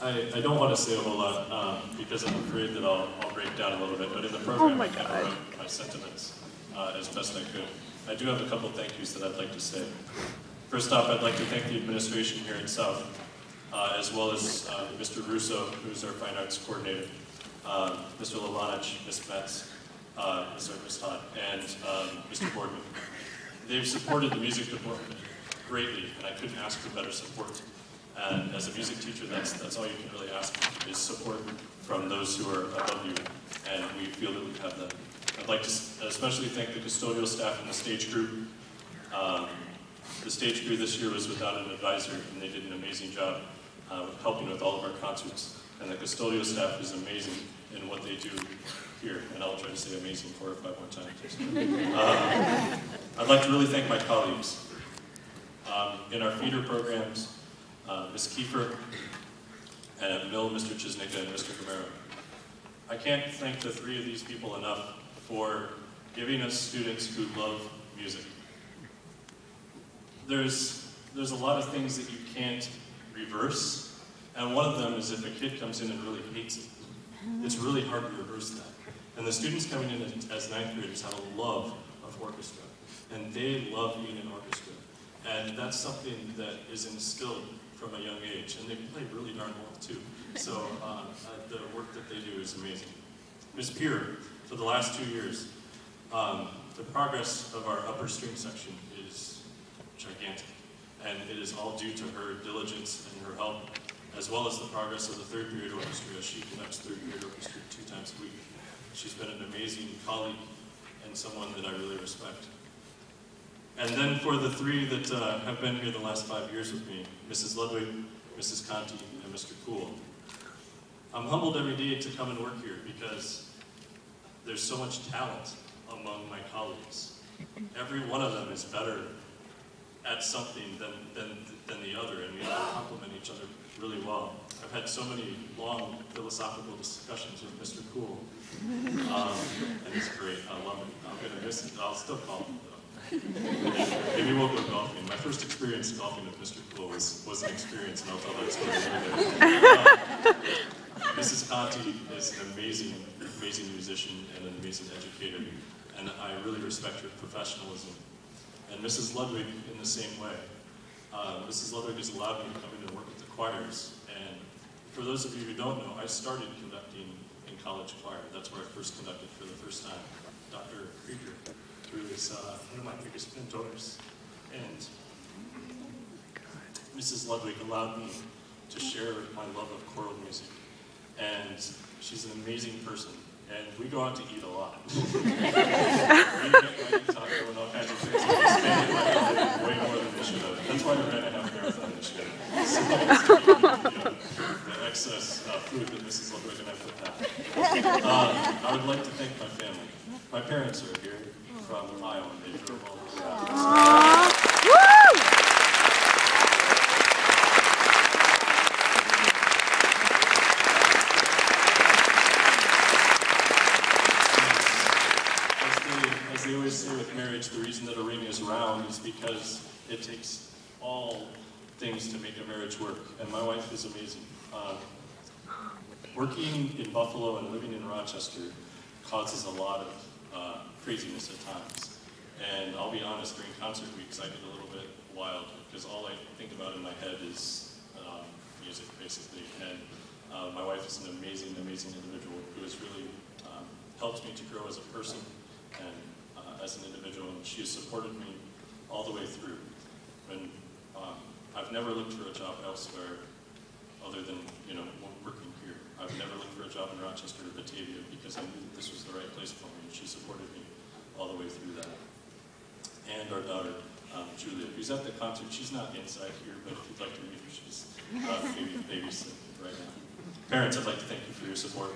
I don't want to say a whole lot because I'm afraid that I'll break down a little bit, but in the program I kind of wrote my sentiments as best I could. I do have a couple thank yous that I'd like to say. First off, I'd like to thank the administration here at South, as well as Mr. Russo, who's our Fine Arts Coordinator, Mr. Lavanich, Ms. Metz, Ms. Hunt, and Mr. Boardman. They've supported the music department greatly, and I couldn't ask for better support. And as a music teacher, that's all you can really ask for, is support from those who are above you, and we feel that we have that. I'd like to especially thank the custodial staff and the stage crew. The stage crew this year was without an advisor, and they did an amazing job helping with all of our concerts. And the custodial staff is amazing in what they do here, and I'll try to say amazing 4 or 5 more times. I'd like to really thank my colleagues. In our feeder programs, Ms. Kiefer, and at Mill, Mr. Chisnicka and Mr. Camaro. I can't thank the 3 of these people enough for giving us students who love music. There's a lot of things that you can't reverse, and one of them is if a kid comes in and really hates it. It's really hard to reverse that. And the students coming in as 9th graders have a love of orchestra, and they love being in orchestra. And that's something that is instilled from a young age, and they play really darn well too. So the work that they do is amazing. Ms. Peer, for the last 2 years, the progress of our upper string section is gigantic, and it is all due to her diligence and her help, as well as the progress of the 3rd period orchestra, as she conducts 3rd period orchestra 2 times a week. She's been an amazing colleague and someone that I really respect. And then for the 3 that have been here the last 5 years with me, Mrs. Ludwig, Mrs. Conti, and Mr. Poole. I'm humbled every day to come and work here because there's so much talent among my colleagues. Every one of them is better at something than the other, and we all complement each other really well. I've had so many long philosophical discussions with Mr. Poole, and it's great. I love it. I'm going to miss it. I'll still call him. Maybe we'll go golfing. My first experience golfing with Mr. Poole was an experience, and I'll tell that story later. Mrs. Conti is an amazing musician and an amazing educator, and I really respect her professionalism. And Mrs. Ludwig in the same way. Mrs. Ludwig has allowed me to come in and work with the choirs, and for those of you who don't know, I started conducting in college choir. That's where I first conducted for the first time. Dr. Krieger, who is one of my biggest mentors. And Mrs. Ludwig allowed me to share my love of choral music. And she's an amazing person. And we go out to eat a lot. We get money taco and all kinds of things. And we spend it way more than we should have. That's why we ran a half marathon this year. So, the excess food that Mrs. Ludwig and I put down. I would like to thank my family. My parents are here from Iowa. They drove all the way out. As they always say with marriage, the reason that a ring is round is because it takes all things to make a marriage work. And my wife is amazing. Working in Buffalo and living in Rochester causes a lot of craziness at times. And I'll be honest, during concert weeks I get a little bit wild because all I think about in my head is music, basically. And my wife is an amazing individual who has really helped me to grow as a person and as an individual, and she has supported me all the way through. When I've never looked for a job elsewhere other than working here. I've never looked for a job in Rochester or Batavia because I knew that this was the right place for me, and she supported me all the way through that. And our daughter, Julia, who's at the concert. She's not inside here, but if you'd like to meet her, she's babysitting right now. Parents, I'd like to thank you for your support.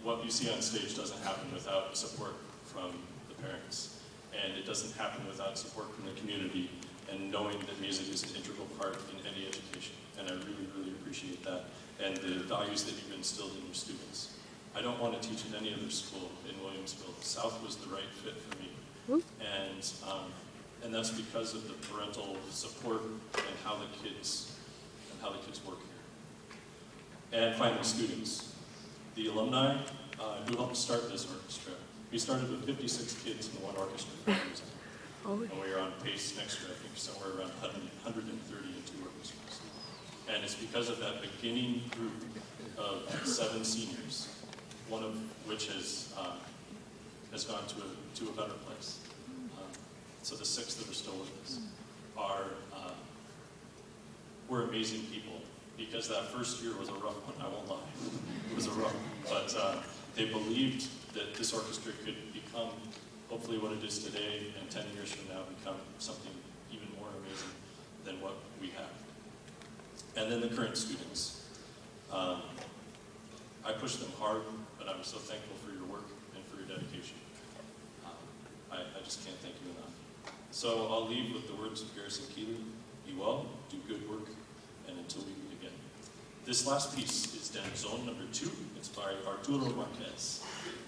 What you see on stage doesn't happen without support from the parents, and it doesn't happen without support from the community, and knowing that music is an integral part in any education, and I really appreciate that, and the values that you've instilled in your students. I don't want to teach at any other school in Williamsville. South was the right fit for me, and that's because of the parental support and how the kids how the kids work here. And finally, students. The alumni who helped start this orchestra. We started with 56 kids in one orchestra. And we are on pace next year, I think, somewhere around 130 in 2 orchestras. And it's because of that beginning group of 7 seniors, one of which has gone to a better place. So the 6 that are still with us were amazing people, because that first year was a rough one, I won't lie. It was a rough one, but they believed that this orchestra could become hopefully what it is today, and 10 years from now become something even more amazing than what we have. And then the current students. I pushed them hard, but I'm so thankful for your work and for your dedication. I just can't thank you enough. So I'll leave with the words of Garrison Keeley. Be well, do good work, and until we meet again. This last piece is Danzón number 2. It's by Arturo Marquez.